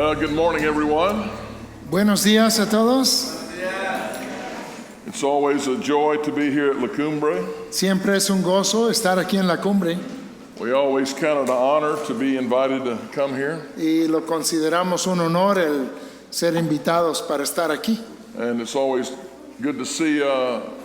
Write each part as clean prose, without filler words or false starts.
Well, good morning, everyone. Buenos días a todos. It's always a joy to be here at La Cumbre. Siempre es un gozo estar aquí en la cumbre We always count it an honor to be invited to come here. y lo consideramos un honor el ser invitados para estar aquí. And it's always good to see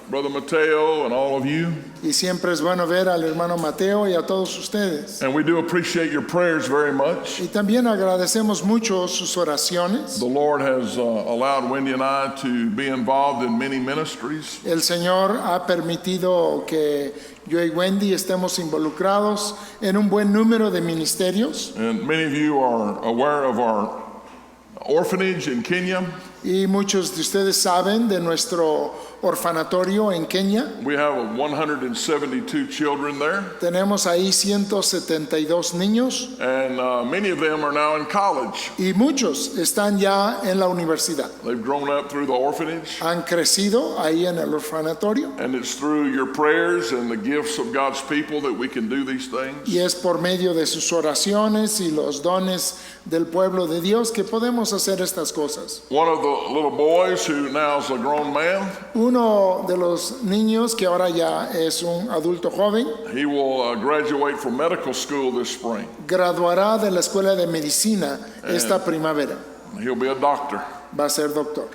Brother Mateo and all of you. Y siempre es bueno ver al hermano Mateo y a todos ustedes. And we do appreciate your prayers very much. Y también agradecemos mucho sus oraciones. The Lord has allowed Wendy and I to be involved in many ministries. El Señor ha permitido que yo y Wendy estemos involucrados en un buen número de ministerios. And many of you are aware of our orphanage in Kenya. Y muchos de ustedes saben de nuestro orfanatorio en Kenia. We have 172 children there. Tenemos ahí 172 niños And many of them are now in college. y muchos están ya en la universidad. They've grown up through the orphanage. Han crecido ahí en el orfanatorio And it's through your prayers and the gifts of God's people that we can do these things. y es por medio de sus oraciones y los dones del pueblo de Dios que podemos hacer estas cosas. One of the little boys who now is a grown man, Uno de los niños que ahora ya es un adulto joven he will graduate from medical school this spring. graduará de la escuela de medicina esta primavera. He'll be a doctor. Va a ser doctor.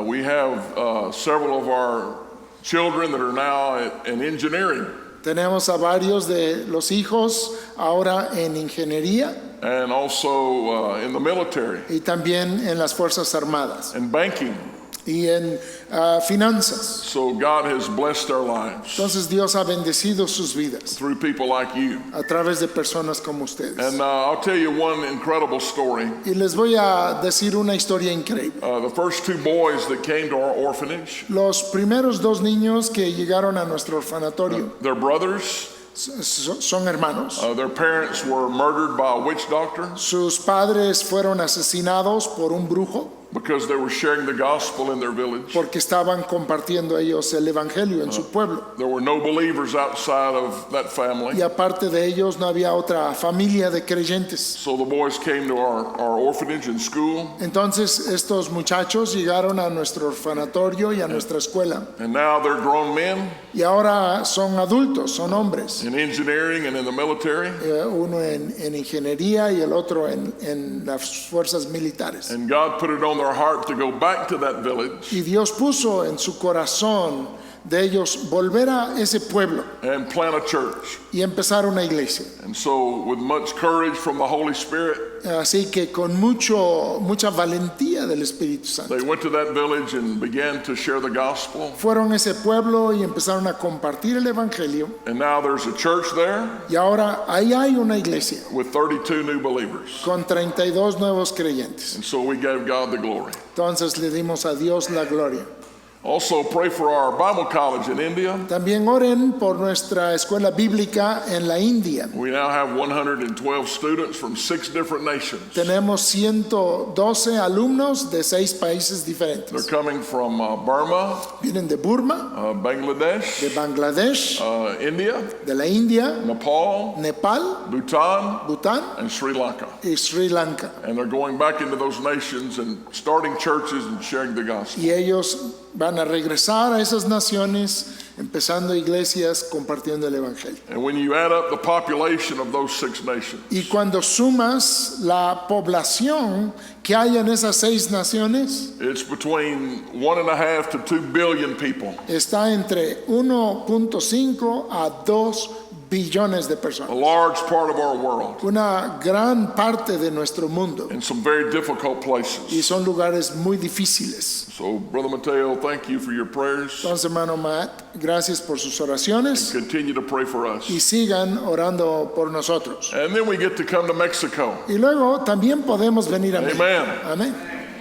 We have several of our children that are now in engineering Tenemos a varios de los hijos ahora en ingeniería and also in the military y también en las Fuerzas Armadas and banking. y en finanzas. So God has blessed our lives Entonces Dios ha bendecido sus vidas through people like you. a través de personas como ustedes. And I'll tell you one incredible story. Y les voy a decir una historia increíble. The first two boys that came to our orphanage, Los primeros dos niños que llegaron a nuestro orfanatorio they're brothers. son hermanos. Their parents were murdered by a witch doctor Sus padres fueron asesinados por un brujo because they were sharing the gospel in their village. porque estaban compartiendo ellos el evangelio en su pueblo. There were no believers outside of that Y family. aparte de ellos no había otra familia de creyentes. So the boys came to our orphanage and school, Entonces estos muchachos llegaron a nuestro orfanatorio y a nuestra escuela. and now they're grown men Y ahora son adultos, son hombres. in engineering and in the military. Uno en ingeniería y el otro en las fuerzas militares. And God put it on their heart to go back to that village Y Dios puso en su corazón de ellos volver a ese pueblo and plant a church. y empezar una iglesia. And so with much courage from the Holy Spirit, Así que con mucha valentía del Espíritu Santo. they went to that village and began to share the gospel. Fueron a ese pueblo y empezaron a compartir el evangelio. And now there's a church there Y ahora ahí hay una iglesia with 32 new believers. con 32 nuevos creyentes. And so we gave God the glory. Entonces le dimos a Dios la gloria. Also pray for our Bible college in India. También oren por nuestra escuela bíblica en la India. We now have 112 students from 6 different nations. Tenemos 112 alumnos de 6 países They're diferentes. coming from Burma, Vienen de Burma, de Bangladesh, Bangladesh, India, de la India, Nepal, Nepal, Bhutan, Bután and Sri Lanka. y Sri Lanka. And they're going back into those nations and starting churches and sharing the gospel. Y ellos van a regresar a esas naciones, empezando iglesias, compartiendo el evangelio. And when you add up the population of those 6 nations, Y cuando sumas la población que hay en esas 6 naciones, it's between 1.5 to 2 billion people. está entre 1.5 a 2 billones de A personas. large part of our world Una gran parte de nuestro mundo. in some very difficult places. Y son lugares muy difíciles. So, Brother Mateo, thank you for your prayers. Entonces, hermano Matt, gracias por sus oraciones Continue to pray for us. y sigan orando por nosotros. And then we get to come to Mexico. Y luego también podemos venir a México. Amen. Amén.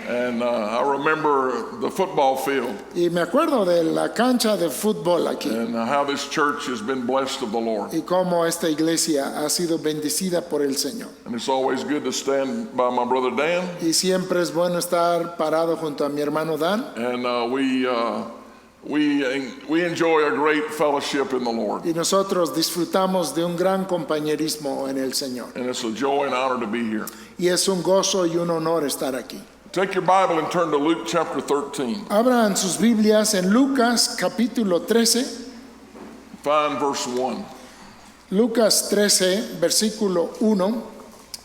And I remember the football field Y me acuerdo de la cancha de fútbol aquí and how this church has been blessed of the Lord. y cómo esta iglesia ha sido bendecida por el Señor. And it's always good to stand by my brother Dan. Y siempre es bueno estar parado junto a mi hermano Dan. And we enjoy a great fellowship in the Lord. y nosotros disfrutamos de un gran compañerismo en el Señor. And it's a joy and honor to be here. Y es un gozo y un honor estar aquí. Take your Bible and turn to Luke chapter 13. Abran sus Biblias en Lucas capítulo 13. Find verse 1. Lucas 13, versículo 1.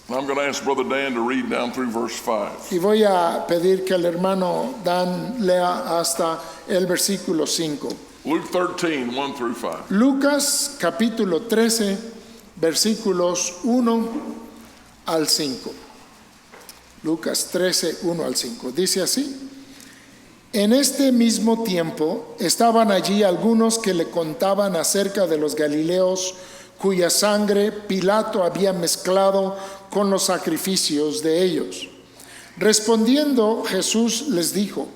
I'm going to ask Brother Dan to read down through verse 5. Y voy a pedir que el hermano Dan lea hasta el versículo 5. Luke 13, 1 through 5. Lucas capítulo 13, versículos 1 al 5. Lucas 13, 1 al 5. Dice así: En este mismo tiempo estaban allí algunos que le contaban acerca de los galileos cuya sangre Pilato había mezclado con los sacrificios de ellos. Respondiendo Jesús les dijo: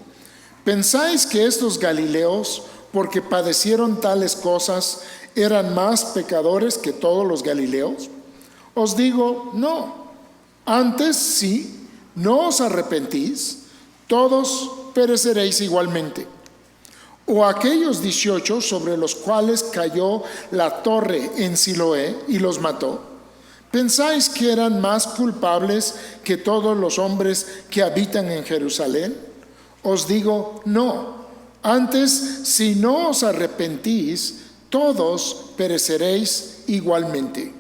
¿Pensáis que estos galileos, porque padecieron tales cosas, eran más pecadores que todos los galileos? Os digo, no. Antes, si no os arrepentís, todos pereceréis igualmente. O aquellos 18 sobre los cuales cayó la torre en Siloé y los mató, ¿pensáis que eran más culpables que todos los hombres que habitan en Jerusalén? Os digo, no. Antes, si no os arrepentís, todos pereceréis igualmente.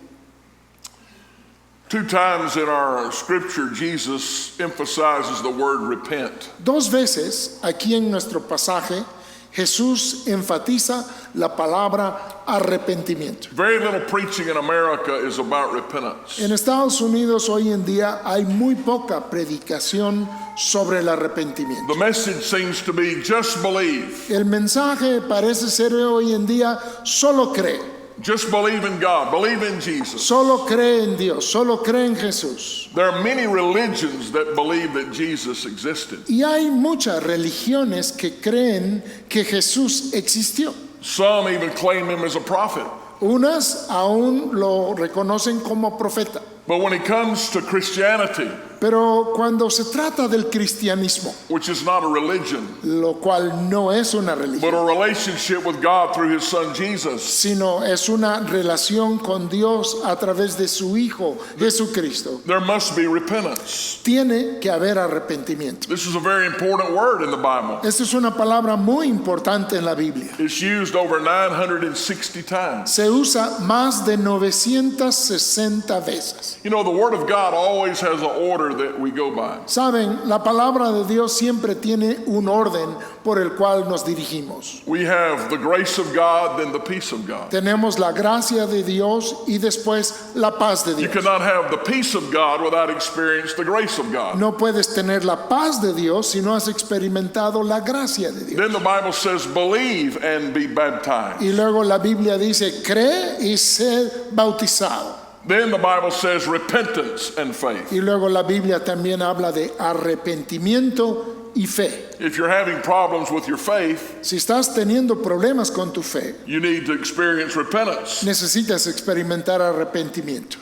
2 times in our scripture, Jesus emphasizes the word repent. 2 veces aquí en nuestro pasaje, Jesús enfatiza la palabra arrepentimiento. Very little preaching in America is about repentance. En Estados Unidos hoy en día hay muy poca predicación sobre el arrepentimiento. The message seems to be just believe. El mensaje parece ser hoy en día solo cree. Just believe in God. Believe in Jesus. Solo cree en Dios, solo cree en Jesús. There are many religions that believe that Jesus existed. Y hay muchas religiones que creen que Jesús existió. Some even claim him as a prophet. Unas aún lo reconocen como profeta. But when it comes to Christianity, Pero cuando se trata del cristianismo, which is not a religion, lo cual no es una but religión, a relationship with God through his son Jesus, sino es una relación con Dios a través de su Hijo Jesucristo, there must be repentance. tiene que haber arrepentimiento. This is a very important word in the Bible. Esta es una palabra muy importante en la Biblia. It's used over 960 times. Se usa más de 960 veces. You know, the Word of God always has an order that we go by. Saben, la palabra de Dios siempre tiene un orden por el cual nos dirigimos. We have the grace of God, then the peace of God. Tenemos la gracia de Dios y después la paz de You Dios. cannot have the peace of God without experiencing the grace of God. No puedes tener la paz de Dios si no has experimentado la gracia de Dios. Then the Bible says, believe and be baptized. Y luego la Biblia dice, cree y sé bautizado. Then the Bible says, repentance and faith. Y luego la Biblia también habla de arrepentimiento y fe. If you're having problems with your faith, Si estás teniendo problemas con tu fe, you need to experience repentance. necesitas experimentar arrepentimiento.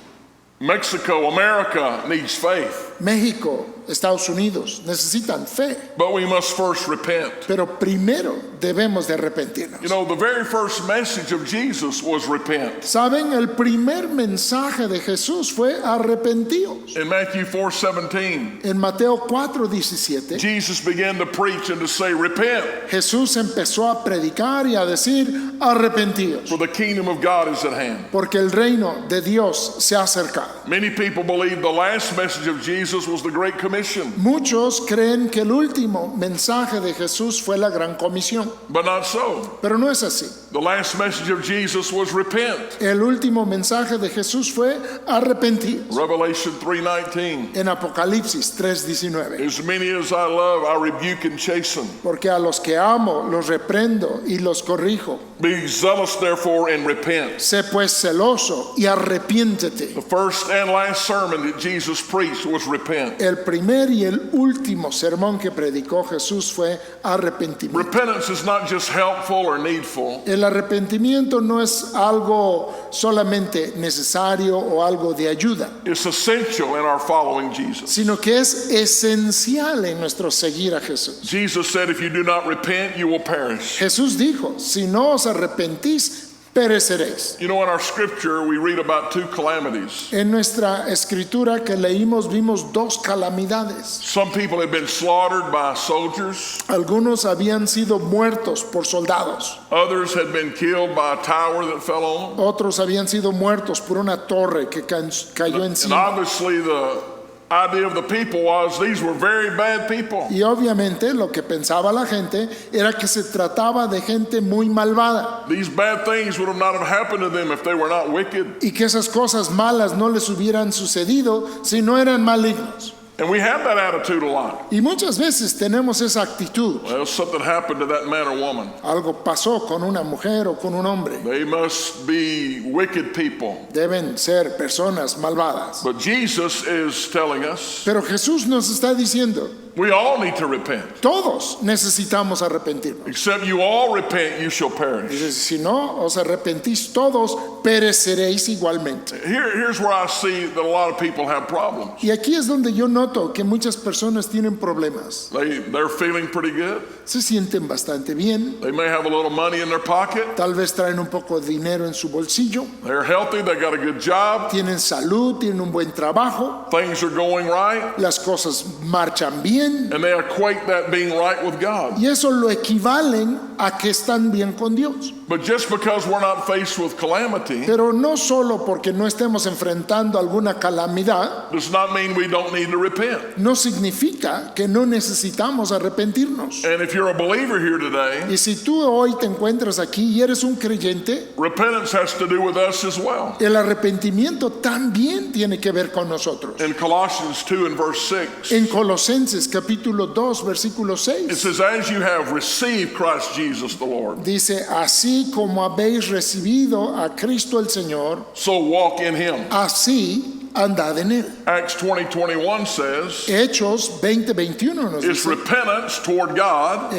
Mexico, America needs faith, México, Estados Unidos necesitan fe, but we must first repent. pero primero debemos de arrepentirnos. You know, the very first message of Jesus was repent. Saben, el primer mensaje de Jesús fue arrepentíos. In Matthew 4:17, En Mateo 4:17, Jesus began to preach and to say, repent, Jesús empezó a predicar y a decir, arrepentíos, for the kingdom of God is at hand. porque el reino de Dios se ha acercado. Many people believe the last message of Jesus was the Great Commission, Muchos creen que el último mensaje de Jesús fue la gran comisión, but not so. pero no es así. The last message of Jesus was repent. El último mensaje de Jesús fue arrepentidos. Revelation 3:19, En Apocalipsis 3:19, as many as I love, I rebuke and chasten. porque a los que amo los reprendo y los corrijo. Be zealous therefore and repent. Sé pues celoso y arrepiéntete. The first and last sermon that Jesus preached was repent. El primer primer y el último sermón que predicó Jesús fue arrepentimiento. Repentance is not just helpful or needful. El arrepentimiento no es algo solamente necesario o algo de ayuda, It's essential in our following Jesus. sino que es esencial en nuestro seguir a Jesús. Jesus said, if you do not repent, you will perish. Jesús dijo, si no os arrepentís, pereceréis. You know, in our scripture, we read about two calamities. En nuestra escritura que leímos vimos dos calamidades. Some people had been slaughtered by soldiers. Algunos habían sido muertos por soldados, Others had been killed by a tower that fell on them. otros habían sido muertos por una torre que cayó And encima. obviously the idea of the people was these were very bad people. Y obviamente lo que pensaba la gente era que se trataba de gente muy malvada These bad things would have not have happened to them if they were not wicked. y que esas cosas malas no les hubieran sucedido si no eran malignos. And we have that attitude a lot. Y muchas veces tenemos esa actitud. Well, something happened to that man or woman. Algo pasó con una mujer o con un hombre. They must be wicked people. Deben ser personas malvadas. But Jesus is telling us Pero Jesús nos está diciendo, we all need to repent. todos necesitamos arrepentirnos. Except you all repent, you shall perish. Dice, si no os arrepentís todos, pereceréis igualmente. Here's where I see that a lot of people have problems. Y aquí es donde yo noto que muchas personas tienen problemas. They're feeling pretty good. Se sienten bastante bien, They may have a little money in their pocket. tal vez traen un poco de dinero en su bolsillo, They're healthy. They got a good job. tienen salud, tienen un buen trabajo, Things are going right. las cosas marchan bien, And they equate that being right with God. y eso lo equivalen a que están bien con Dios. But just because we're not faced with calamity Pero no solo porque no estemos enfrentando alguna calamidad, does not mean we don't need to repent. no significa que no necesitamos arrepentirnos. And if you're a believer here today, Y si tú hoy te encuentras aquí y eres un creyente, repentance has to do with us as well. el arrepentimiento también tiene que ver con nosotros. In Colossians 2 and verse 6, En Colosenses capítulo 2 versículo it 6 says, as you have received Christ Jesus the Lord, dice, así como habéis recibido a Cristo el Señor, so walk in him. así andad en él. Acts 20:21 says, Hechos 20:21 nos it's dice, repentance toward God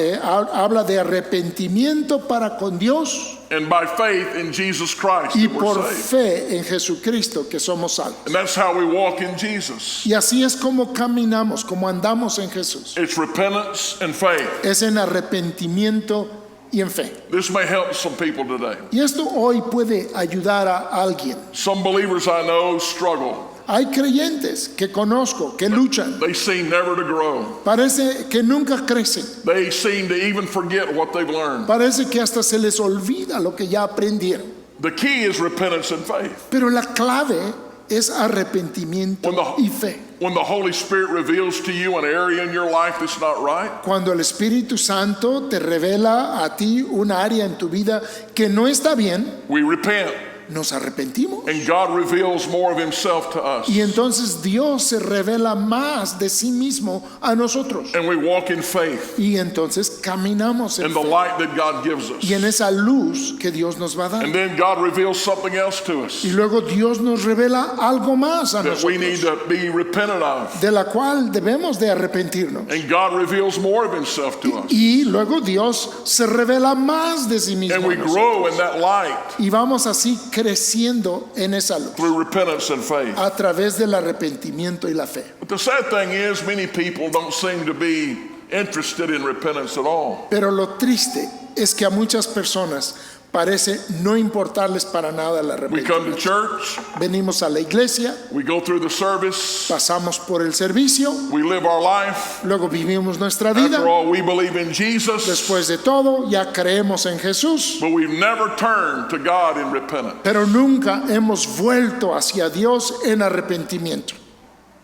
habla de arrepentimiento para con Dios and by faith in Jesus Christ y that we're por saved. fe en Jesucristo que somos salvos. And that's how we walk in Jesus. Y así es como caminamos, como andamos en Jesús. It's repentance and faith. Es en arrepentimiento y en fe. This may help some people today. Y esto hoy puede ayudar a alguien. Some believers I know struggle. Hay creyentes que conozco que luchan. They seem never to grow. Parece que nunca crecen. They seem to even forget what they've learned. Parece que hasta se les olvida lo que ya aprendieron. The key is repentance and faith. Pero la clave es arrepentimiento y fe. When the Holy Spirit reveals to you an area in your life that's not right, Cuando el Espíritu Santo te revela a ti un área en tu vida que no está bien, we repent. nos arrepentimos. And God reveals more of himself to us. Y entonces Dios se revela más de sí mismo a nosotros. And we walk in faith Y entonces caminamos en in the fe. light that God gives us. Y en esa luz que Dios nos va a dar. And then God reveals something else to us Y luego Dios nos revela algo más a that we need nosotros, to be repentant of. de la cual debemos de arrepentirnos. And God reveals more of himself to us. Y luego Dios se revela más de sí mismo And a we nosotros. grow in that light Y vamos así creciendo en esa luz through repentance and faith. a través del arrepentimiento y la fe. But the sad thing is, many people don't seem to be interested in repentance at all. Pero lo triste es que a muchas personas parece no importarles para nada el We come to arrepentimiento. church, Venimos a la iglesia, we go through the service, pasamos por el servicio, we live our life. luego vivimos nuestra vida. After all, we believe in Jesus, Después de todo, ya creemos en Jesús, but we've never turned to God in repentance. pero nunca hemos vuelto hacia Dios en arrepentimiento.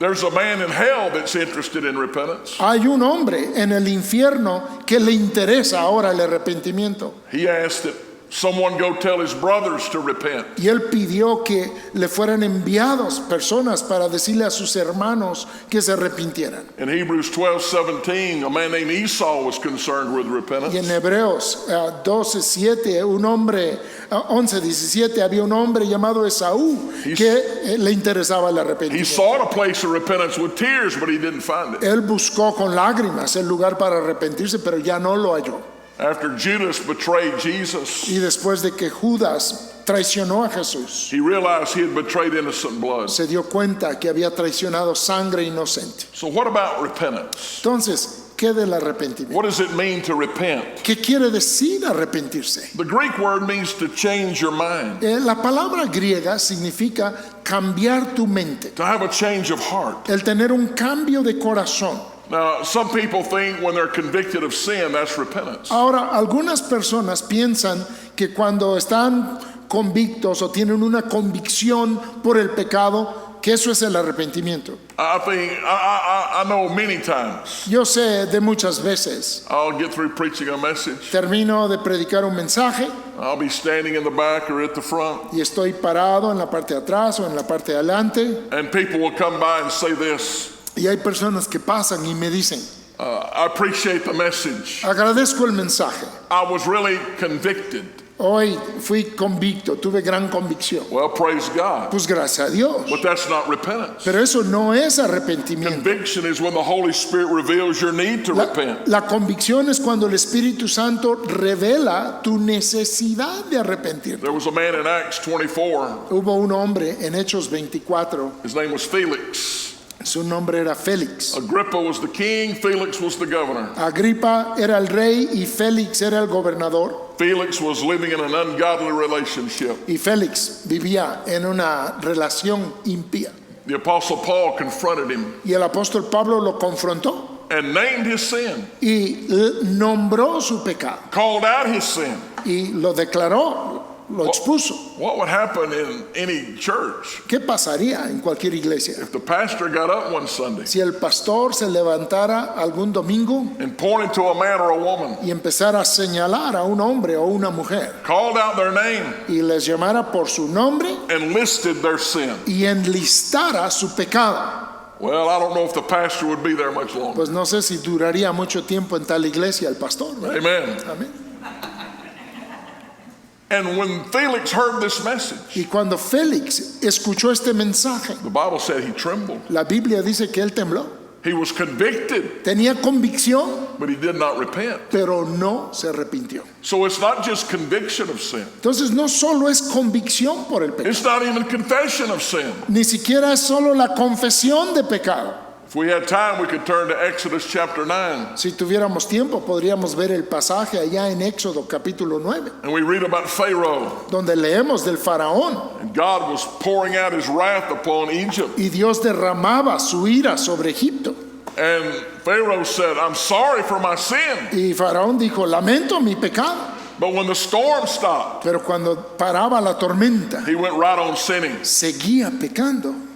There's a man in hell that's interested in repentance. Hay un hombre en el infierno que le interesa ahora el arrepentimiento. He asked that someone go tell his brothers to repent. Y él pidió que le fueran enviados personas para decirle a sus hermanos que se arrepintieran. In Hebrews 12:17, a man named Esau was concerned with repentance. Y en Hebreos 12:7, 11:17, había un hombre llamado Esaú que le interesaba el He arrepentimiento. sought a place of repentance with tears, but he didn't find it. Él buscó con lágrimas el lugar para arrepentirse, pero ya no lo halló. After Judas betrayed Jesus, Y después de que Judas traicionó a Jesús, he realized he had betrayed innocent blood. se dio cuenta que había traicionado sangre inocente. So what about repentance? Entonces, ¿qué del arrepentimiento? What does it mean to repent? ¿Qué quiere decir arrepentirse? The Greek word means to change your mind, La palabra griega significa cambiar tu mente, to have a change of heart. el tener un cambio de corazón. Now, some people think when they're convicted of sin, that's repentance. Ahora, algunas personas piensan que cuando están convictos o tienen una convicción por el pecado, que eso es el arrepentimiento. I know many times Yo sé de muchas veces, I'll get through preaching a message, termino de predicar un mensaje I'll be standing in the back or at the front, y estoy parado en la parte de atrás o en la parte de adelante, and people will come by and say this, y hay personas que pasan y me dicen, I appreciate the message. agradezco el mensaje, I was really convicted. hoy fui convicto, tuve gran convicción. Well, praise God. Pues gracias a Dios. But that's not repentance. Pero eso no es arrepentimiento. Conviction is when the Holy Spirit reveals your need to repent. La convicción es cuando el Espíritu Santo revela tu necesidad de arrepentirte. There was a man in Acts 24. Hubo un hombre en Hechos 24, His name was Felix. su nombre era Félix. Agrippa was the king, Felix was the governor. Agripa era el rey y Félix era el gobernador. Felix was living in an ungodly relationship. Y Félix vivía en una relación impía. The Apostle Paul confronted him Y el apóstol Pablo lo confrontó and named his sin, y nombró su pecado called out his sin. y lo declaró, lo expuso. What would happen in any church ¿Qué pasaría en cualquier iglesia? if the pastor got up one Sunday Si el pastor se levantara algún domingo and pointed to a man or a woman, y empezara a señalar a un hombre o una mujer called out their name, y les llamara por su nombre and listed their sin? y enlistara su pecado? Well, I don't know if the pastor would be there much longer. Pues no sé si duraría mucho tiempo en tal iglesia el pastor, ¿verdad? Amen. Amén. And when Felix heard this message, Y cuando Félix escuchó este mensaje, the Bible said he trembled. la Biblia dice que él tembló. He was convicted, Tenía convicción, but he did not repent. pero no se arrepintió. So it's not just conviction of sin. Entonces no solo es convicción por el pecado, It's not even confession of sin. ni siquiera es solo la confesión de pecado. If we had time, we could turn to Exodus chapter 9, Si tuviéramos tiempo, podríamos ver el pasaje allá en Éxodo capítulo 9, and we read about Pharaoh. donde leemos del faraón And God was pouring out his wrath upon Egypt. y Dios derramaba su ira sobre Egipto. And Pharaoh said, I'm sorry for my sin. Y faraón dijo, lamento mi pecado. But when the storm stopped, Pero cuando paraba la tormenta, he went right on sinning. seguía pecando.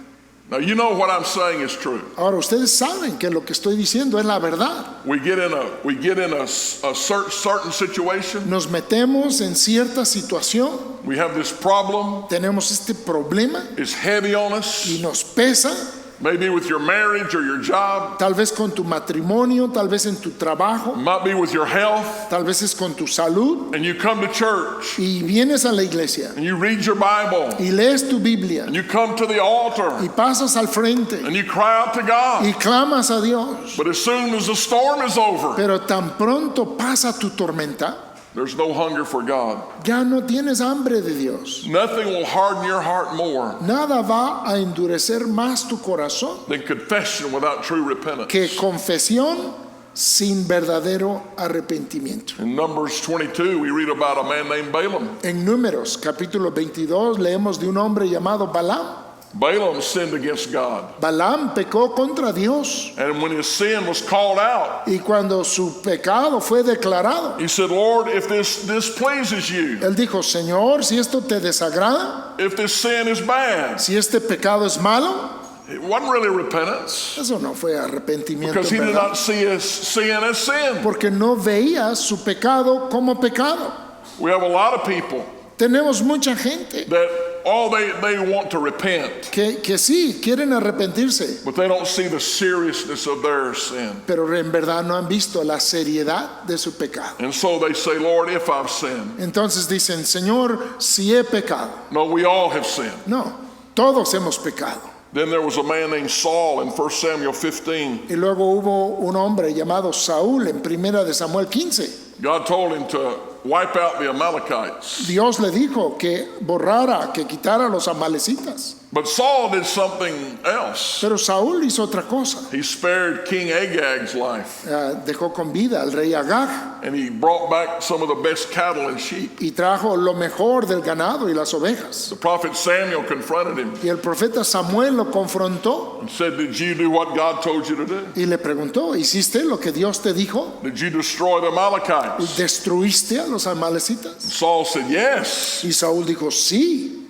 Now, you know what I'm saying is true. Ahora ustedes saben que lo que estoy diciendo es la verdad. We get in a certain situation. Nos metemos en cierta situación, We have this problem. tenemos este problema It's heavy on us. y nos pesa, Maybe with your marriage or your job. tal vez con tu matrimonio, tal vez en tu trabajo, Might be with your health. tal vez es con tu salud, And you come to church y vienes a la iglesia and you read your Bible y lees tu Biblia and you come to the altar y pasas al frente and you cry out to God. y clamas a Dios, But as soon as the storm is over, pero tan pronto pasa tu tormenta, there's no hunger for God. ya no tienes hambre de Dios. Nothing will harden your heart more Nada va a endurecer más tu corazón than confession without true repentance. que confesión sin verdadero arrepentimiento. In Numbers 22, we read about a man named Balaam. En Números capítulo 22 leemos de un hombre llamado Balaam. Balaam sinned against God. Balaam pecó contra Dios And when his sin was called out, y cuando su pecado fue declarado, he said, Lord, if this pleases you, él dijo, Señor, si esto te desagrada, if this sin is bad, si este pecado es malo, it wasn't really repentance eso no fue arrepentimiento, because he did ¿verdad? not see his sin as sin. Porque no veía su pecado como pecado. We have a lot of people Tenemos mucha gente that they want to repent, que sí quieren arrepentirse, but they don't see the seriousness of their sin. pero en verdad no han visto la seriedad de su pecado. And so they say, Lord, if I've sinned. Entonces dicen, Señor, si he pecado. No, we all have sinned. No, todos hemos pecado. Then there was a man named Saul in 1 Samuel 15. Y luego hubo un hombre llamado Saúl en 1 de Samuel 15. God told him to wipe out the Amalekites. Dios le dijo que borrara, que quitara a los amalecitas. But Saul did something else. Pero Saúl hizo otra cosa. He spared King Agag's life, Dejó con vida al rey Agag and he brought back some of the best cattle and sheep. y trajo lo mejor del ganado y las ovejas. The prophet Samuel confronted him Y el profeta Samuel lo confrontó and said, did you do what God told you to do? y le preguntó, ¿hiciste lo que Dios te dijo? Did you destroy the Amalekites? ¿Destruiste a los amalecitas? Saul said, yes. Y Saúl dijo, sí.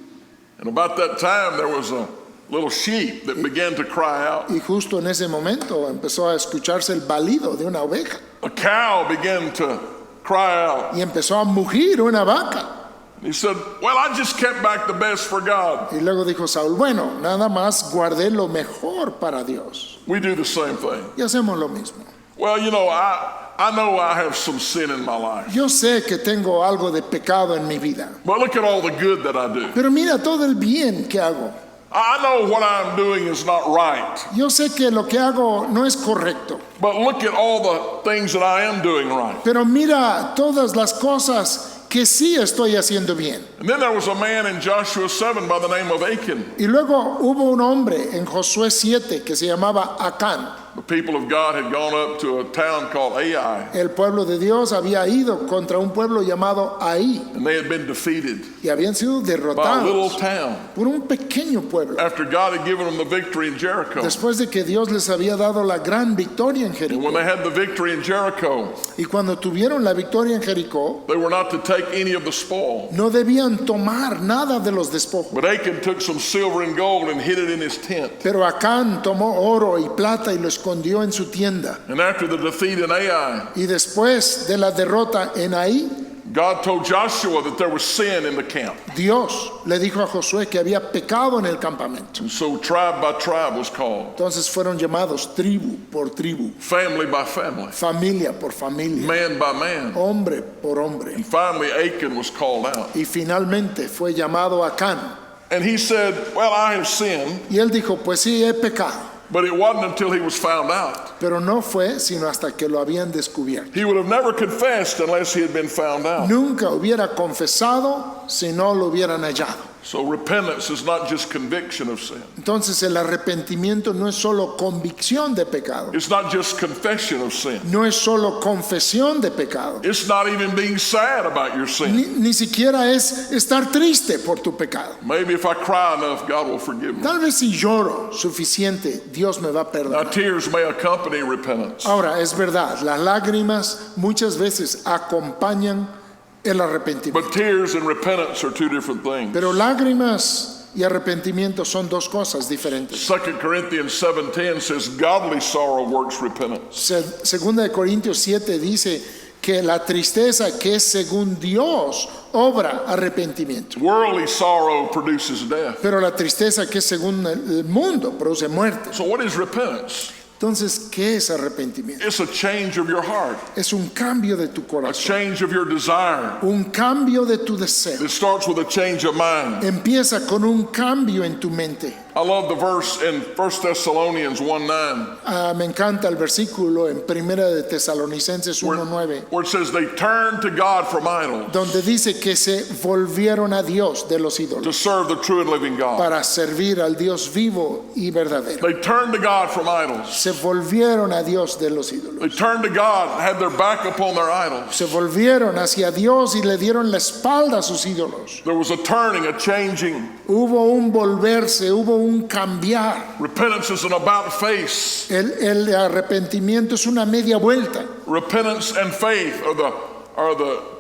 And about that time, there was a little sheep that began to cry out. Y justo en ese momento empezó a escucharse el balido de una oveja. A cow began to cry out. Y empezó a mugir una vaca. He said, well, I just kept back the best for God. Y luego dijo Saúl, bueno, nada más guardé lo mejor para Dios. We do the same thing. Y hacemos lo mismo. Well, you know I have some sin in my life. Yo sé que tengo algo de pecado en mi vida. But look at all the good that I do. Pero mira todo el bien que hago. I know what I'm doing is not right. Yo sé que lo que hago no es correcto. But look at all the things that I am doing right. Pero mira todas las cosas que sí estoy haciendo bien. And then there was a man in Joshua 7 by the name of Achan. Y luego hubo un hombre en Josué 7 que se llamaba Acán. The people of God had gone up to a town called Ai, El pueblo de Dios había ido contra un pueblo llamado Ahí and they had been defeated y habían sido by a little derrotados town por un pequeño pueblo. after God had given them the victory in Jericho. Después de que Dios les había dado la gran victoria en And Jericó. when they had the victory in Jericho, Y cuando tuvieron la victoria en Jericó, they were not to take any of the spoil. no debían tomar nada de los despojos. But Achan took some silver and gold and hid it in his tent. Pero Acán tomó oro y plata y lo escondió en su tienda. And after the defeat in Ai, Y después de la derrota en Ahí, God told Joshua that there was sin in the camp. Dios le dijo a Josué que había pecado en el campamento. And so tribe by tribe was called, Entonces fueron llamados tribu por tribu, family by family, familia por familia, man by man. hombre por hombre. And finally Achan was called out. Y finalmente fue llamado Acán. And he said, well, I have sinned. Y él dijo, pues sí, he pecado. But it wasn't until he was found out. Pero no fue sino hasta que lo habían descubierto. He would have never confessed unless he had been found out. Nunca hubiera confesado si no lo hubieran hallado. So repentance is not just conviction of sin. Entonces el arrepentimiento no es solo convicción de pecado, It's not just confession of sin. no es solo confesión de pecado, It's not even being sad about your sin. ni siquiera es estar triste por tu pecado. Maybe if I cry enough, God will forgive me. Tal vez si lloro suficiente, Dios me va a Now, perdonar. tears may accompany repentance. Ahora, es verdad, las lágrimas muchas veces acompañan el arrepentimiento. But tears and repentance are two different things. Pero lágrimas y arrepentimiento son dos cosas diferentes. 2 Corinthians 7:10 says, godly sorrow works repentance. Segunda de Corintios 7 dice que la tristeza que es según Dios obra arrepentimiento. Worldly sorrow produces death. Pero la tristeza que es según el mundo produce muerte. So what is repentance? Entonces, ¿qué es arrepentimiento? It's a change of your heart, Es un cambio de tu a corazón, change of your desire. un cambio de tu deseo. It starts with a change of mind. Empieza con un cambio en tu mente. I love the verse in 1 Thessalonians 1:9 Me encanta el versículo en Primera de Tesalonicenses 1:9, where it says they turned to God from idols donde dice que se volvieron a Dios de los to ídolos serve the true and living God. para servir al Dios vivo y verdadero. They turned to God from idols. Se volvieron a Dios de los ídolos. They turned to God, had their back upon their idols. Se volvieron hacia Dios y le dieron la espalda a sus ídolos. There was a turning, a changing. Hubo un volverse, hubo un cambiar. Repentance is an about face. El arrepentimiento es una media vuelta. Repentance and faith are are the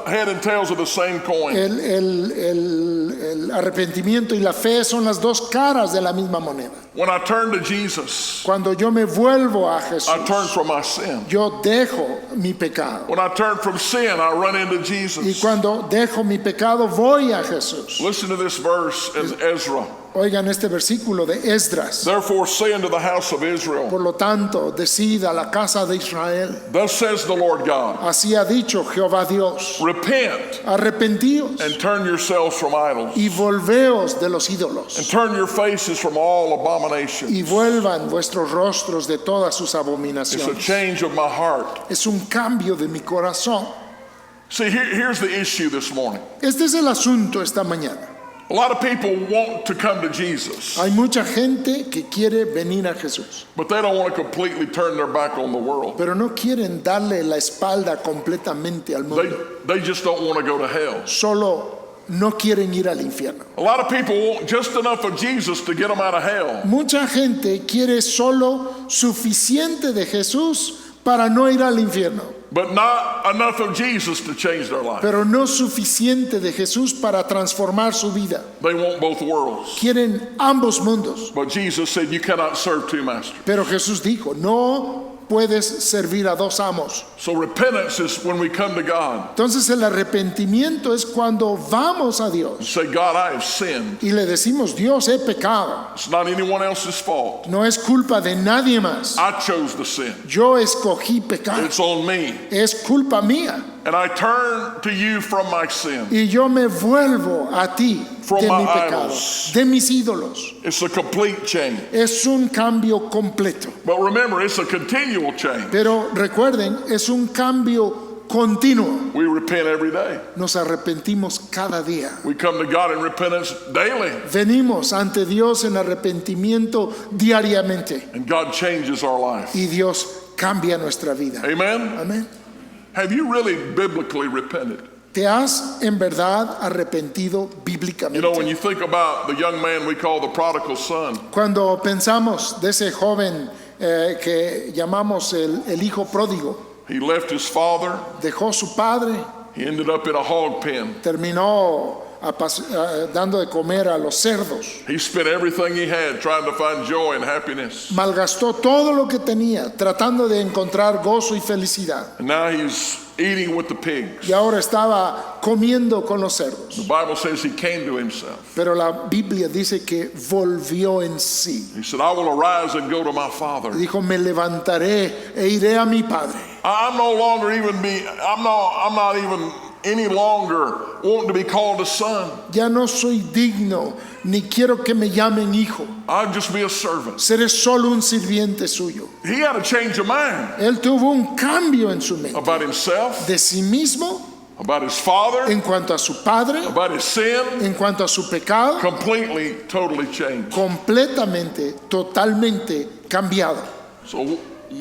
head and tails of the same coin. El arrepentimiento y la fe son las dos caras de la misma moneda. When I turn to Jesus, Cuando yo me vuelvo a I turn Jesús, from my sin. yo dejo mi pecado. When I turn from sin, I run into Y Jesus. cuando dejo mi pecado, voy a Jesús. Listen to this verse in Ezra. Oigan este versículo de Esdras. Therefore say unto the house of Israel, Por lo tanto, decida la casa de Israel. thus says the Lord God, Así ha dicho Jehová Dios. repent Arrepentíos and turn yourselves from idols, y volveos de los and ídolos. turn your faces from all abominations. Y vuelvan vuestros rostros de todas sus It's a abominaciones. change of my heart. Es un cambio de mi corazón. See, here's the issue this morning. Este es el asunto esta mañana. A lot of people want to come to Jesus, Hay mucha gente que quiere venir a Jesús, but they don't want to completely turn their back on the world. pero no quieren darle la espalda completamente al mundo. They just don't want to go to hell. Solo no quieren ir al infierno. A lot of people want just enough of Jesus to get them out of hell. Mucha gente quiere solo suficiente de Jesús para no ir al infierno, But not enough of Jesus to change their life. pero no suficiente de Jesús para transformar su vida. They want both worlds. Quieren ambos mundos. But Jesus said you cannot serve two masters. Pero Jesús dijo, no puedes servir a dos amos. So repentance is when we come to God Entonces el arrepentimiento es cuando vamos a and Dios say, God, I have sinned. y le decimos, Dios, he pecado. It's not anyone else's fault. No es culpa de nadie más. I chose to sin. Yo escogí pecar. It's on me. Es culpa mía. And I turn to you from my sin. Y yo me vuelvo a ti From de my mi pecado, idols. de mis ídolos. It's a complete change. Es un cambio completo. But remember, it's a continual change. Pero recuerden, es un cambio continuo. We repent every day. Nos arrepentimos cada día. We come to God in repentance daily. Venimos ante Dios en arrepentimiento diariamente. And God changes our life. Y Dios cambia nuestra vida. Amen? Amén. Have you really biblically repented? ¿Te has en verdad arrepentido You bíblicamente? know, when you think about the young man we call the prodigal son, Cuando pensamos de ese joven que llamamos el hijo pródigo, he left his father. dejó su padre, He ended up in a hog pen. terminó dando de comer a los cerdos, He spent everything he had trying to find joy and happiness. malgastó todo lo que tenía tratando de encontrar gozo y felicidad, And now he's eating with the pigs. y ahora estaba comiendo con los cerdos. The Bible says he came to himself. Pero la Biblia dice que volvió en sí. He said, I will arise and go to my father. Dijo, me levantaré e iré a mi padre. I'm no longer I'm not even any longer wanting to be called a son. Ya no soy digno, ni quiero que me llamen hijo. I'll just be a servant. Seré solo un sirviente suyo. He had a change of mind Él tuvo un cambio en su mente, about himself, de sí mismo, about his father, en cuanto a su padre, about his sin. en cuanto a su pecado, Completely, totally changed. completamente, totalmente cambiado. So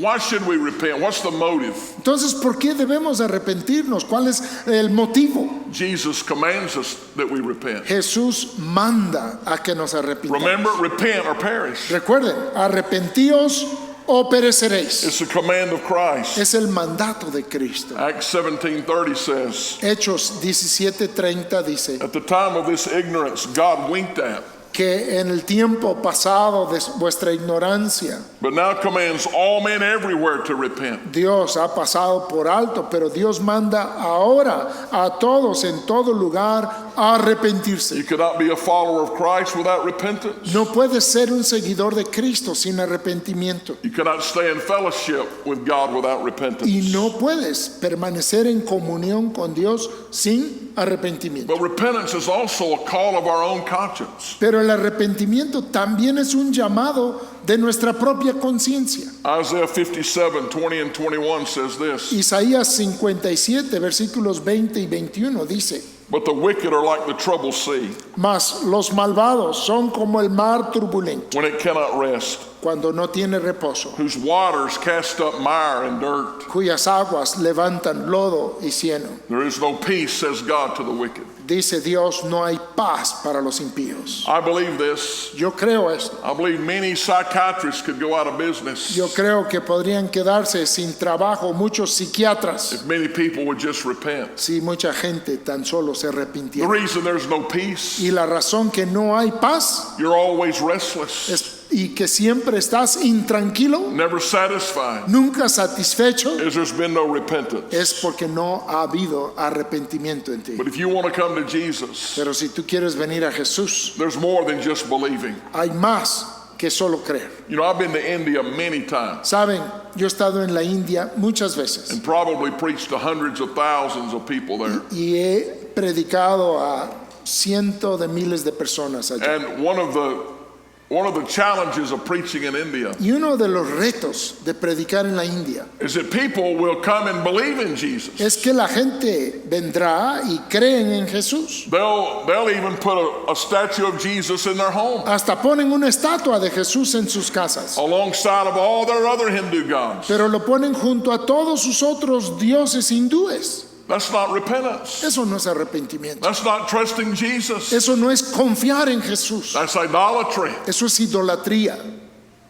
why should we repent? What's the motive? Entonces, ¿por qué debemos arrepentirnos? ¿Cuál es el motivo? Jesus commands us that we repent. Jesús manda a que nos arrepintamos. Remember, repent or perish. Recuerden, arrepentíos o pereceréis. It's a command of Christ. Es el mandato de Cristo. Acts 17:30 says, Hechos 17:30 dice at the time of this ignorance, God winked at, que en el tiempo pasado de vuestra ignorancia, but now commands all men everywhere to repent. Dios ha pasado por alto, pero Dios manda ahora a todos en todo lugar a arrepentirse. You cannot be a follower of Christ without repentance. No puedes ser un seguidor de Cristo sin arrepentimiento. You cannot stay in fellowship with God without repentance. Y no puedes permanecer en comunión con Dios sin arrepentimiento. But repentance is also a call of our own conscience. Pero el arrepentimiento también es un llamado de nuestra propia conciencia. Isaiah 57:20 and 21 says this, Isaías 57, versículos 20 y 21 dice: but the wicked are like the troubled sea, Mas los malvados son como el mar turbulento, when it cannot rest, cuando no tiene reposo, whose waters cast up mire and dirt. cuyas aguas levantan lodo y cieno. There is no peace, says God, to the wicked. Dice Dios, no hay paz para los impíos. I believe this. Yo creo esto. I believe many psychiatrists could go out of business Yo creo que podrían quedarse sin trabajo muchos psiquiatras if many people would just repent. si mucha gente tan solo se The arrepintiera. reason there's no peace, Y la razón que no hay paz you're always restless, y que siempre estás intranquilo, never satisfied, nunca satisfecho, is there's been no repentance. es porque no ha habido arrepentimiento en ti. But if you want to come to Jesus, Pero si tú quieres venir a Jesús, there's more than just believing. hay más que solo creer. You know, I've been to India many times Saben, yo he estado en la India muchas veces and probably preached to hundreds of thousands of people there. y he predicado a cientos de miles de personas allá. And one of the challenges of preaching in India Y uno de los retos de predicar en la India is that people will come and believe in Jesus. es que la gente vendrá y creen en Jesús. They'll even put a statue of Jesus in their home Hasta ponen una estatua de Jesús en sus casas, alongside of all their other Hindu gods. pero lo ponen junto a todos sus otros dioses hindúes. That's not repentance. Eso no es arrepentimiento. That's not trusting Jesus. Eso no es confiar en Jesús. That's idolatry. Eso es idolatría.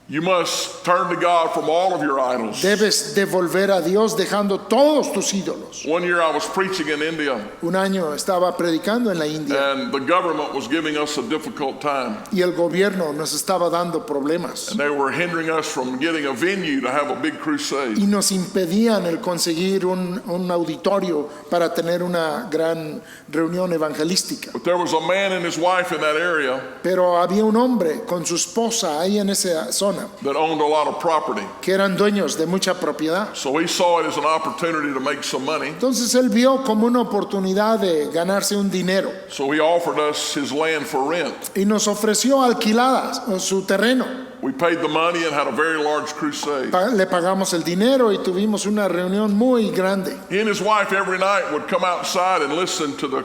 You must turn to God from all of your idols. Debes devolver a Dios dejando todos tus ídolos. One year I was preaching in India, Un año estaba predicando en la India and the government was giving us a difficult time. y el gobierno nos estaba dando problemas And they were hindering us from getting a venue to have a big crusade. y nos impedían el conseguir un auditorio para tener una gran reunión evangelística. But there was a man and his wife in that area Pero había un hombre con su esposa ahí en esa zona that owned a lot of property. que eran dueños de mucha propiedad. So he saw it as an opportunity to make some money. Entonces él vio como una oportunidad de ganarse un dinero So he offered us his land for rent. y nos ofreció alquiladas su terreno. We paid the money and had a very large crusade. Le pagamos el dinero y tuvimos una reunión muy grande. He and his wife every night would come outside and listen to the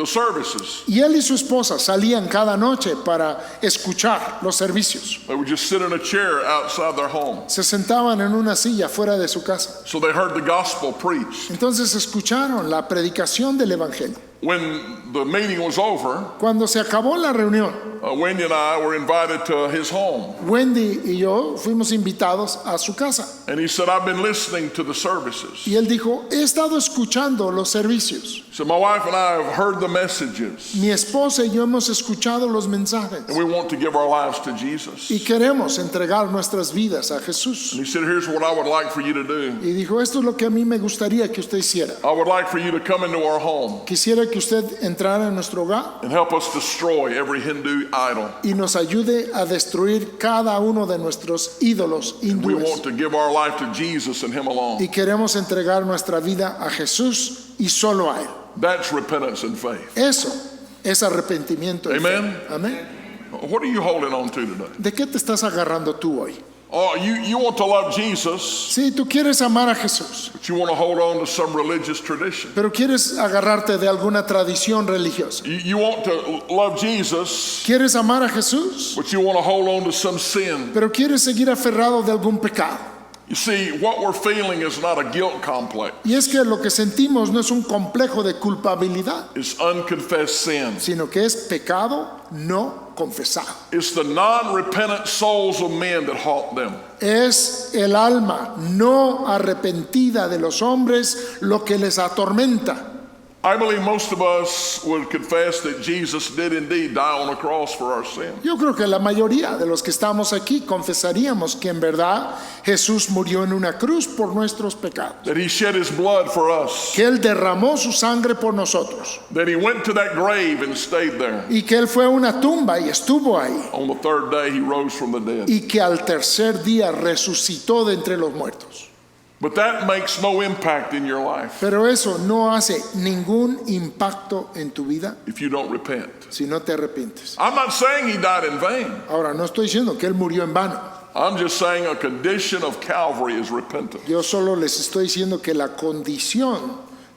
services. Y él y su esposa salían cada noche para escuchar los servicios. They would just sit in a chair outside their home. Se sentaban en una silla fuera de su casa. So they heard the gospel preached. Entonces escucharon la predicación del Evangelio. When the meeting was over, Cuando se acabó la reunión, Wendy and I were invited to his home. Wendy y yo fuimos invitados a su casa. And he said, I've been listening to the services. Y él dijo, he estado escuchando los servicios. So my wife and I have heard the messages. Mi esposa y yo hemos escuchado los mensajes. And we want to give our lives to Jesus. Y queremos entregar nuestras vidas a Jesús. And he said, here's what I would like for you to do. Y dijo, esto es lo que a mí me gustaría que usted hiciera. I would like for you to come into our home Quisiera que usted entrara en nuestro hogar and help us destroy every Hindu idol. y nos ayude a destruir cada uno de nuestros ídolos We hindúes. want to give our life to Jesus and him alone. Y queremos entregar nuestra vida a Jesús y solo a Él. That's repentance and faith. Eso es arrepentimiento. y fe. Amen. Amén. What are you holding on to today? ¿De qué te estás agarrando tú hoy? Oh, you want to love Jesus, Sí, tú quieres amar a Jesús, but you want to hold on to some religious tradition. pero quieres agarrarte de alguna tradición religiosa. You want to love Jesus, Quieres amar a Jesús, but you want to hold on to some sin. pero quieres seguir aferrado de algún pecado. You see, what we're feeling is not a guilt complex. Y es que lo que sentimos no es un complejo de culpabilidad, It's unconfessed sin. sino que es pecado no confesado. It's the non-repentant souls of men that haunt them. Es el alma no arrepentida de los hombres lo que les atormenta. I believe most of us would confess that Jesus did indeed die on the cross for our sin. Yo creo que la mayoría de los que estamos aquí confesaríamos que en verdad Jesús murió en una cruz por nuestros pecados, That he shed his blood for us. que Él derramó su sangre por nosotros That he went to that grave and stayed there. y que Él fue a una tumba y estuvo ahí On the third day he rose from the dead. y que al tercer día resucitó de entre los muertos. But that makes no impact in your life Pero eso no hace ningún impacto en tu vida if you don't repent. si no te arrepientes. I'm not saying he died in vain. Ahora, no estoy diciendo que Él murió en vano. I'm just saying a condition of Calvary is repentance. Yo solo les estoy diciendo que la condición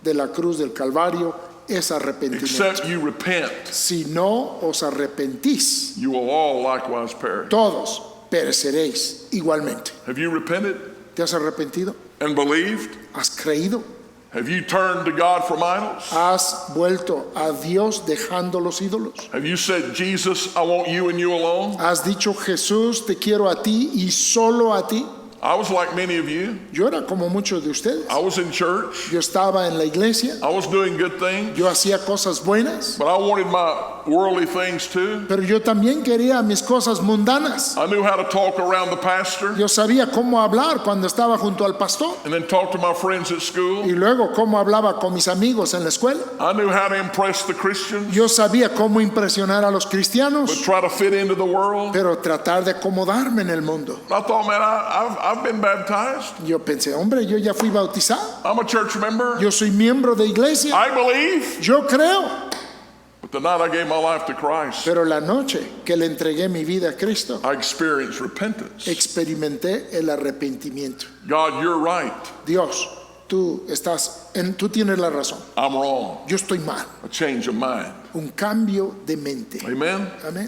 de la cruz del Calvario es arrepentimiento. Except you repent, Si no os arrepentís, you will all likewise perish. todos pereceréis igualmente. Have you repented ¿Te has arrepentido? and believed? ¿Has creído? Have you turned to God from idols? ¿Has vuelto a Dios dejando los ídolos? Have you said, Jesus, I want you and you alone? ¿Has dicho, Jesús, te quiero a ti y solo a ti? I was like many of you. Yo era como muchos de ustedes. I was in church. Yo estaba en la iglesia, I was doing good things, yo hacía cosas buenas, but I wanted my worldly things too. pero yo también quería mis cosas mundanas. I knew how to talk around the pastor Yo sabía cómo hablar cuando estaba junto al pastor and then talk to my friends at y school. luego cómo hablaba con mis amigos en la escuela. I knew how to impress the Christians, Yo sabía cómo impresionar a los but cristianos, try to fit into the world. pero tratar de acomodarme en el mundo. I thought, man, I've been baptized. Yo pensé, hombre, yo ya fui bautizado, I'm a church member. yo soy miembro de iglesia, I believe. yo creo. But the night I gave my life to Christ, Pero la noche que le entregué mi vida a Cristo, I experienced repentance. experimenté el arrepentimiento. God, you're right. Dios, tú tienes la razón. I'm wrong. Yo estoy mal. A change of mind. Un cambio de mente. Amen. Amén.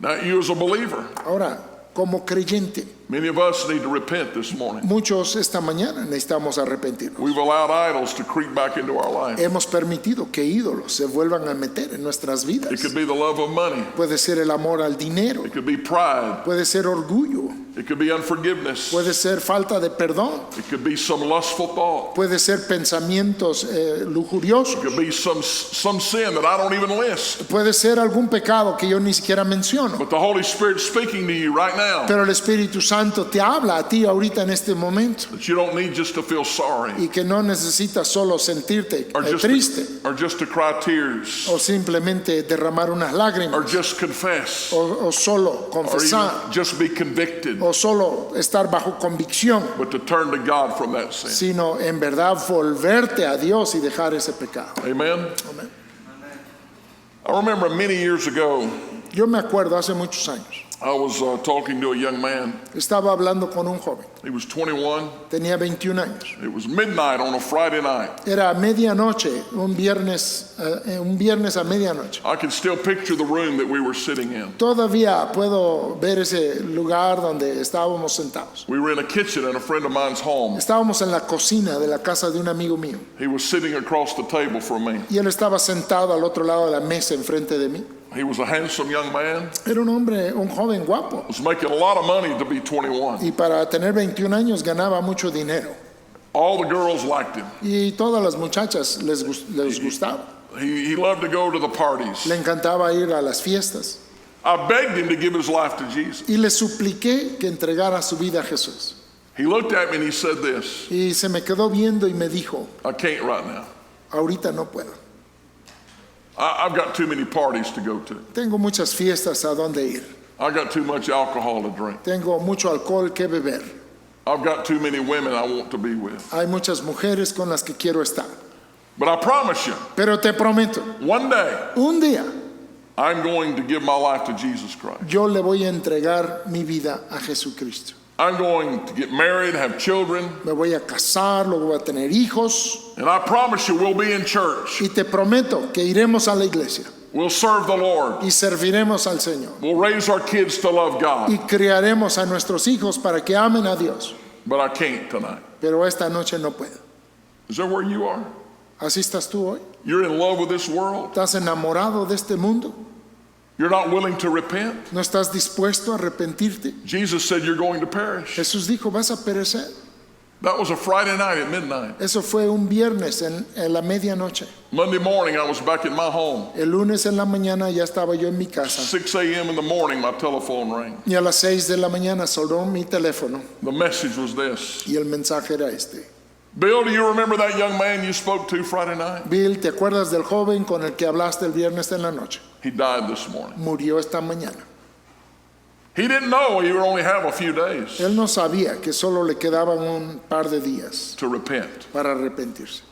Now, you as a believer, Ahora, como creyente, many of us need to repent this morning. muchos esta mañana necesitamos arrepentirnos. We've allowed idols to creep back into our life. Hemos permitido que ídolos se vuelvan a meter en nuestras vidas. It could be the love of money. Puede ser el amor al dinero, It could be pride. puede ser orgullo, It could be unforgiveness. puede ser falta de perdón, It could be some lustful thought. puede ser pensamientos lujuriosos, It could be some sin that I don't even list. puede ser algún pecado que yo ni siquiera menciono. But the Holy Spirit's speaking to you right now Pero el Espíritu Santo te habla a ti ahorita en este momento that you don't need just to feel sorry y que no necesitas solo sentirte or triste just to cry tears o simplemente derramar unas or lágrimas just confess o solo or confesar even just be convicted, o solo estar bajo convicción, but to turn to God from that sin. sino en verdad volverte a Dios y dejar ese pecado. Amen. Amén. I remember many years ago, Yo me acuerdo hace muchos años, I was talking to a young man. estaba hablando con un joven, He was 21. tenía 21 años. It was midnight on a Friday night. Era medianoche, un viernes a medianoche. I can still picture the room that we were sitting in. Todavía puedo ver ese lugar donde estábamos sentados. We were in a kitchen in a friend of mine's home. Estábamos en la cocina de la casa de un amigo mío He was sitting across the table from me. y él estaba sentado al otro lado de la mesa enfrente de mí. He was a handsome young man. Era un joven guapo Was making a lot of money to be 21. y para tener 21 años ganaba mucho dinero All the girls liked him. y todas las muchachas les gustaba. He loved to go to the parties. Le encantaba ir a las fiestas I begged him to give his life to Jesus. y le supliqué que entregara su vida a Jesús. He looked at me and he said this, Y se me quedó viendo y me dijo, I can't right now. ahorita no puedo. I've got too many parties to go to. Tengo muchas fiestas a donde ir. I got too much alcohol to drink. Tengo mucho alcohol que beber. I've got too many women I want to be with. Hay muchas mujeres con las que quiero estar. But I promise you, Pero te prometo, one day un día I'm going to give my life to Jesus Christ. yo le voy a entregar mi vida a Jesucristo. I'm going to get married, have children, Me voy a casar, luego voy a tener hijos and I promise you we'll be in church. y te prometo que iremos a la iglesia We'll serve the Lord. y serviremos al Señor We'll raise our kids to love God. y criaremos a nuestros hijos para que amen a Dios. But I can't tonight. Pero esta noche no puedo. Is that where you are? ¿Así estás tú hoy? You're in love with this world? ¿Estás enamorado de este mundo? You're not willing to repent? ¿No estás dispuesto a arrepentirte? Jesus said you're going to perish. Jesús dijo, vas a perecer. That was a Friday night at midnight. Eso fue un viernes en la medianoche. Monday morning, I was back at my home. El lunes en la mañana ya estaba yo en mi casa 6 a.m. in the morning, my telephone rang. y a las 6 de la mañana sonó mi teléfono The message was this. y el mensaje era este. Bill, do you remember that young man you spoke to Friday night? Bill, ¿te acuerdas del joven con el que hablaste el viernes en la noche? He died this morning. Murió esta mañana. He didn't know he would only have a few days Él no sabía que solo le quedaban un par de días to repent. para arrepentirse,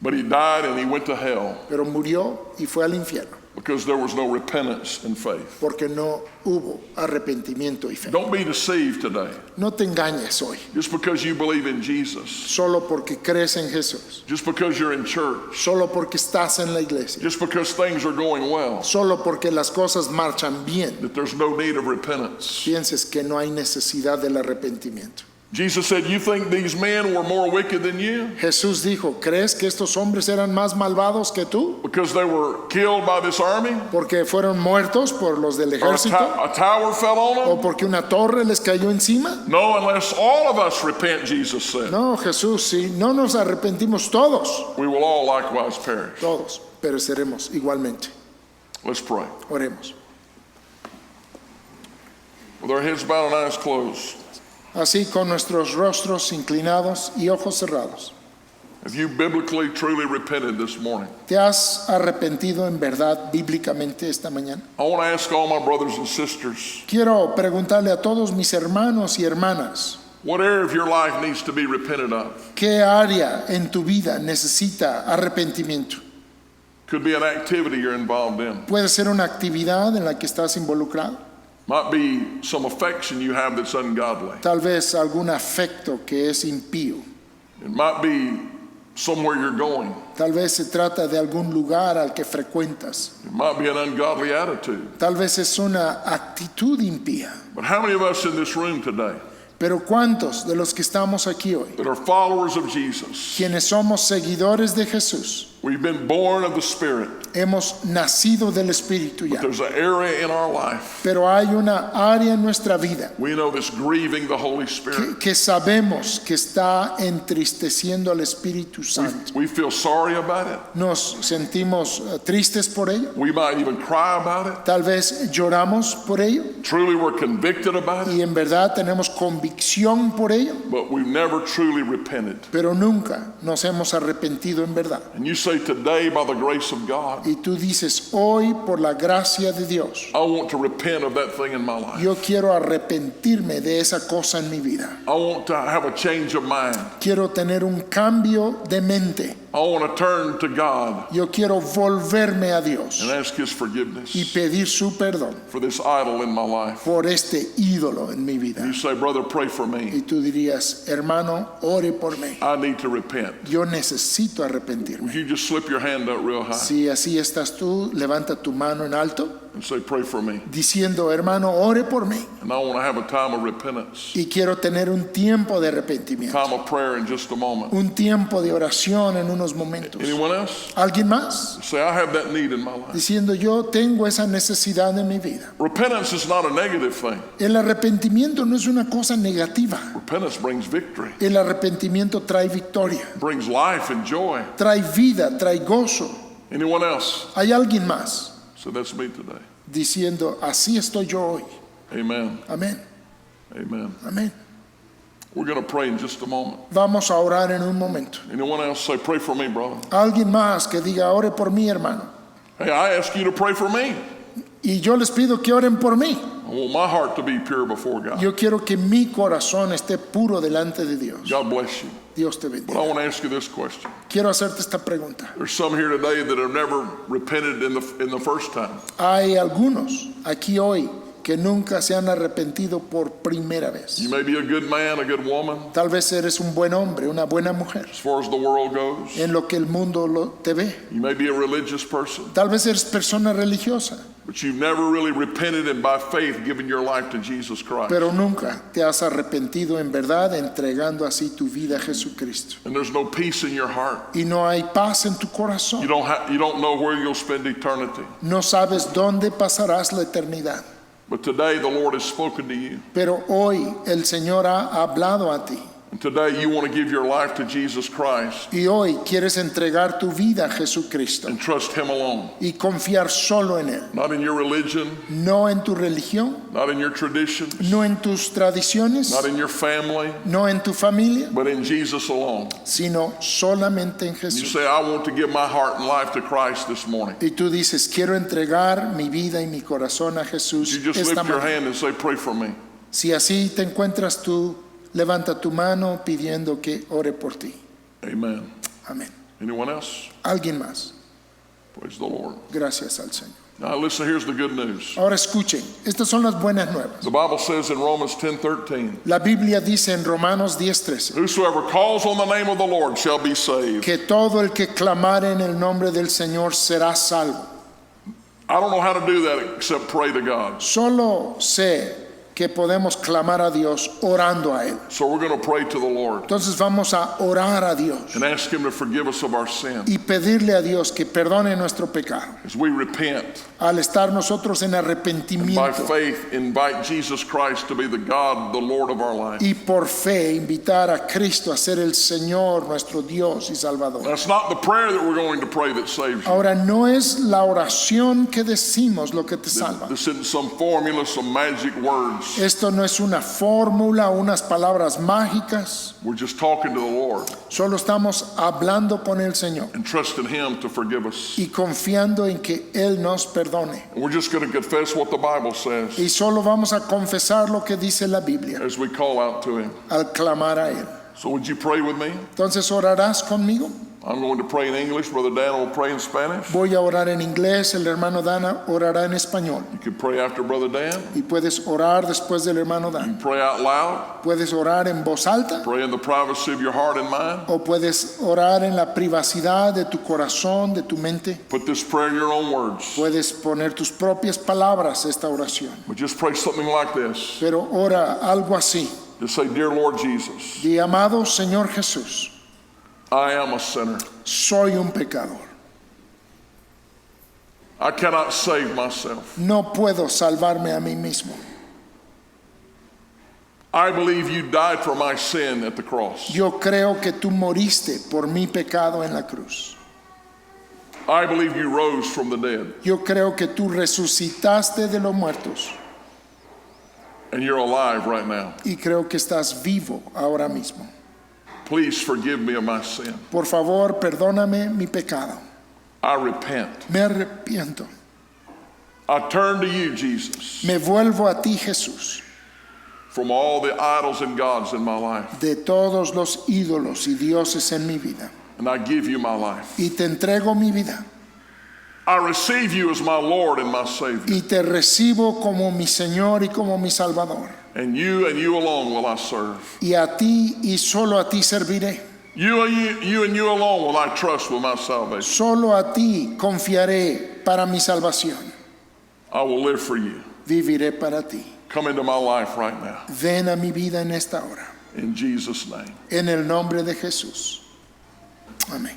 But he died and he went to hell. pero murió y fue al infierno. because there was no repentance and faith. porque no hubo arrepentimiento y fe. Don't be deceived today. No te engañes hoy, Just because you believe in Jesus, solo porque crees en Jesús, just because you're in church, solo porque estás en la iglesia, just because things are going well, solo porque las cosas marchan bien, that there's no need of repentance. pienses que no hay necesidad del arrepentimiento. Jesus said, you think these men were more wicked than you? Jesús dijo, ¿crees que estos hombres eran más malvados que tú? Because they were killed by this army? Porque fueron muertos por los del Or ejército a tower fell on o them? porque una torre les cayó encima. No, unless all of us repent, Jesus said, No, Jesús, si no nos arrepentimos todos, we will all likewise perish. todos pereceremos igualmente. Let's pray. Oremos. With our heads bowed and eyes closed, Así con nuestros rostros inclinados y ojos cerrados. have you biblically truly repented this morning? ¿Te has arrepentido en verdad bíblicamente esta mañana? I want to ask all my brothers and sisters, Quiero preguntarle a todos mis hermanos y hermanas, what area of your life needs to be repented of? ¿qué área en tu vida necesita arrepentimiento? Could be an activity you're involved in. Puede ser una actividad en la que estás involucrado, Might be some affection you have that's ungodly. tal vez algún afecto que es impío, It might be somewhere you're going. tal vez se trata de algún lugar al que frecuentas, It might be an ungodly attitude. tal vez es una actitud impía. But how many of us in this room today Pero ¿cuántos de los que estamos aquí hoy, that are followers of Jesus, quienes somos seguidores de Jesús, we've been born of the Spirit, hemos nacido del Espíritu ya? there's an area in our life Pero hay una área en nuestra vida we know that's grieving the Holy Spirit. que sabemos que está entristeciendo al Espíritu Santo. We feel sorry about it. Nos sentimos tristes por ello, We might even cry about it. tal vez lloramos por ello Truly we're convicted about it, y en verdad tenemos convicción por ello, but we've never truly repented. pero nunca nos hemos arrepentido en verdad. And you say today, by the grace of God, Y tú dices, hoy por la gracia de Dios, I want to repent of that thing in my life. yo quiero arrepentirme de esa cosa en mi vida. I want to have a change of mind. Quiero tener un cambio de mente. I want to turn to God Yo quiero volverme a Dios and ask His forgiveness y pedir su perdón for this idol in my life. por este ídolo en mi vida. You say, brother, pray for me. Y tú dirías, hermano, ore por mí. I need to repent. Yo necesito arrepentirme. Would you just slip your hand up real high Si así estás tú, levanta tu mano en alto, and say, pray for me. diciendo, hermano, ore por mí. And I want to have a time of repentance, Y quiero tener un tiempo de arrepentimiento, time of prayer in just a moment. un tiempo de oración en unos momentos. Anyone else? ¿Alguien más? Say, I have that need in my life. Diciendo, yo tengo esa necesidad en mi vida. Repentance is not a negative thing. El arrepentimiento no es una cosa negativa. Repentance brings victory, El arrepentimiento trae victoria, brings life and joy. trae vida, trae gozo. Anyone else? Hay alguien más So that's me today. diciendo, así estoy yo hoy. Amen. Amén, Amen. amén. We're going to pray in just a moment. Vamos a orar en un momento. Anyone else? Say, pray for me, brother. Alguien más que diga, ore por mí, hermano. Hey, I ask you to pray for me. Y yo les pido que oren por mí. I want my heart to be pure before God. Yo quiero que mi corazón esté puro delante de Dios. God bless you. Dios te But I bendiga. want to ask you this question. Quiero hacerte esta pregunta. There's some here today that have never repented in the first time. Hay algunos aquí hoy que nunca se han arrepentido por primera vez. You may be a good man, a good woman, Tal vez eres un buen hombre, una buena mujer, as far as the world goes. en lo que el mundo te ve. You may be a religious person, Tal vez eres persona religiosa, but you've never really repented and by faith given your life to Jesus Christ. pero nunca te has arrepentido en verdad entregando así tu vida a Jesucristo. And there's no peace in your heart. Y no hay paz en tu You corazón. don't know where you'll spend eternity. No sabes dónde pasarás la eternidad. But today the Lord has spoken to you. Pero hoy el Señor ha hablado a ti. And today you want to give your life to Jesus Christ Y hoy quieres entregar tu vida a Jesucristo and trust Him alone. y confiar solo en Él. Not in your religion, No en tu religión, not in your traditions, no en tus tradiciones, not in your family, no en tu familia, but in Jesus alone. sino solamente en You Jesús. say, I want to give my heart and life to Christ this morning. Y tú dices, quiero entregar mi vida y mi corazón a Jesús You just esta lift your mañana. hand and say, pray for me. Si así te encuentras tú, levanta tu mano pidiendo que ore por ti. Amen. Amén. Anyone else? Alguien más. Praise the Lord. Gracias al Señor. Now listen, here's the good news. Ahora escuchen, estas son las buenas nuevas. The Bible says in Romans 10:13, La Biblia dice en Romanos 10:13 whosoever calls on the name of the Lord shall be saved. que todo el que clamare en el nombre del Señor será salvo. I don't know how to do that except pray to God. Solo sé que podemos clamar a Dios orando a Él. So we're going to pray to the Lord Entonces vamos a orar a Dios and ask Him to forgive us of our sin y pedirle a Dios que perdone nuestro pecado. as we repent. Al estar nosotros en By arrepentimiento faith, invite Jesus Christ to be the God, the Lord of our life. y por fe invitar a Cristo a ser el Señor, nuestro Dios y Salvador. That's not the prayer that we're going to pray that saves you. Ahora, no es la oración que decimos lo que te salva. This isn't some formula, some magic words. Esto no es una fórmula, unas palabras mágicas. We're just talking to the Lord Solo estamos hablando con el Señor and trusting Him to forgive us. y confiando en que Él nos perdone. And we're just going to confess what the Bible says Y solo vamos a confesar lo que dice la Biblia as we call out to Him. al clamar a Él. So would you pray with me? Entonces, ¿orarás conmigo? I'm going to pray in English. Brother Dan will pray in Spanish. Voy a orar en inglés, el hermano Dana orará en español. You can pray after Brother Dan. Y puedes orar después del hermano You Dan. can pray out loud. Puedes orar en voz alta Pray in the privacy of your heart and mind. o puedes orar en la privacidad de tu corazón, de tu mente. Put this prayer in your own words. Puedes poner tus propias palabras a esta oración. But just pray something like this. Pero ora algo así. Just say, Dear Lord Jesus, Di, amado Señor Jesús, I am a sinner. soy un pecador. I cannot save myself. No puedo salvarme a mí mismo. I believe you died for my sin at the cross. Yo creo que tú moriste por mi pecado en la cruz. I believe you rose from the dead. Yo creo que tú resucitaste de los muertos And you're alive right now. y creo que estás vivo ahora mismo. Please forgive me of my sin. Por favor, perdóname mi pecado. I repent. Me arrepiento. I turn to you, Jesus, Me vuelvo a ti, Jesús, from all the idols and gods in my life. de todos los ídolos y dioses en mi vida. And I give you my life. Y te entrego mi vida. I receive you as my Lord and my Savior. Y te recibo como mi Señor y como mi Salvador. And you alone will I serve. Y a ti y solo a ti serviré. You and you alone will I trust with my salvation. Solo a ti confiaré para mi salvación. I will live for you. Viviré para ti. Come into my life right now. Ven a mi vida en esta hora. In Jesus' name. En el nombre de Jesús. Amén.